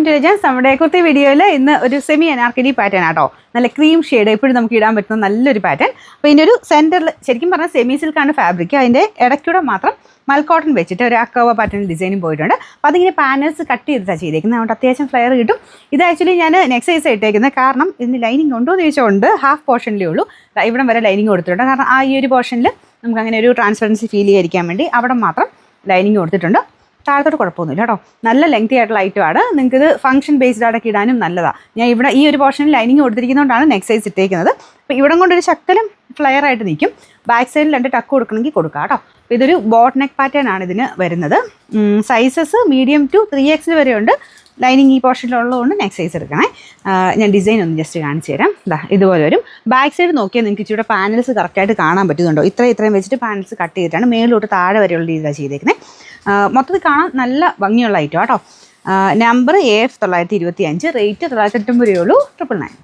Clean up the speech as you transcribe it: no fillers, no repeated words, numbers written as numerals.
To legends. നമ്മുടെ കുർത്തി വീഡിയോയിൽ ഇന്ന് ഒരു സെമി അനാർക്കലി പാറ്റേൺ ആട്ടോ. നല്ല ക്രീം ഷെയ്ഡ് എപ്പോഴും നമുക്ക് ഇടാൻ പറ്റുന്ന നല്ലൊരു പാറ്റേൺ. അപ്പോൾ ഇതിൻ്റെ ഒരു സെൻറ്ററിൽ ശരിക്കും പറഞ്ഞാൽ സെമി സിൽക്കാണ് ഫാബ്രിക്. അതിൻ്റെ ഇടയ്ക്കൂടെ മാത്രം മൽക്കോട്ടൺ വെച്ചിട്ട് ഒരു അക്കോവ പാറ്റേൺ ഡിസൈനും പോയിട്ടുണ്ട്. അപ്പോൾ അതിങ്ങനെ പാനൽസ് കട്ട് ചെയ്തിട്ടാണ് ചെയ്തേക്കുന്നത്. അതുകൊണ്ട് അത്യാവശ്യം ഫ്ലെയർ കിട്ടും. ഇത് ആക്ച്വലി ഞാൻ നെക്സ്റ്റ് സൈസ് ഇട്ടേക്കുന്നത്. കാരണം ഇതിന് ലൈനിങ് ഉണ്ടോ എന്ന് ചോദിച്ചുകൊണ്ട് ഹാഫ് പോർഷനിലേ ഉള്ളൂ. ഇവിടം വരെ ലൈനിങ് കൊടുത്തിട്ടുണ്ട്. കാരണം ആ ഈ ഒരു പോർഷനിൽ നമുക്ക് അങ്ങനെ ഒരു ട്രാൻസ്പെറൻസി ഫീൽ ചെയ്യാതിരിക്കാൻ വേണ്ടി അവിടെ മാത്രം ലൈനിങ് കൊടുത്തിട്ടുണ്ട്. താഴത്തോട്ട് കുഴപ്പമൊന്നുമില്ല കേട്ടോ. നല്ല ലെങ്തി ആയിട്ടുള്ള ഐറ്റമാണ്. നിങ്ങൾക്കിത് ഫംഗ്ഷൻ ബേസ്ഡ് ആയിട്ടൊക്കെ ഇടാനും നല്ലതാണ്. ഞാൻ ഇവിടെ ഈ ഒരു പോർഷനിൽ ലൈനിങ് കൊടുത്തിരിക്കുന്നതുകൊണ്ടാണ് നെക്സ്റ്റ് സൈസ് ഇട്ടേക്കുന്നത്. അപ്പോൾ ഇവിടം കൊണ്ടൊരു ശക്കലം ഫ്ലെയർ ആയിട്ട് നിൽക്കും. ബാക്ക് സൈഡിൽ 2 ടക്ക് കൊടുക്കണമെങ്കിൽ കൊടുക്കാം കേട്ടോ. അപ്പോൾ ഇതൊരു ബോട്ട് നെക്ക് പാറ്റേൺ ആണ് ഇതിന് വരുന്നത്. സൈസസ് മീഡിയം ടു 3X വരെയുണ്ട്. ലൈനിങ് ഈ പോർഷനിലുള്ളതുകൊണ്ട് നെക്സ്റ്റ് സൈസ് എടുക്കണേ. ഞാൻ ഡിസൈൻ ഒന്ന് ജസ്റ്റ് കാണിച്ചു തരാം. ഇതുപോലെ വരും. ബാക്ക് സൈഡ് നോക്കിയാൽ നിങ്ങൾക്ക് ഇച്ചിരി പാനൽസ് കറക്റ്റായിട്ട് കാണാൻ പറ്റുന്നുണ്ടോ? ഇത്രയും വെച്ചിട്ട് പാനൽസ് കട്ട് ചെയ്തിട്ടാണ് മേലോട്ട് താഴെ വരെയുള്ള രീതിയിലാണ് ചെയ്തേക്കുന്നത്. മൊത്തത്തിൽ കാണാൻ നല്ല ഭംഗിയുള്ള ഐറ്റം കേട്ടോ. നമ്പർ AF 925, റേറ്റ് 980 രൂപയുള്ളൂ. 999.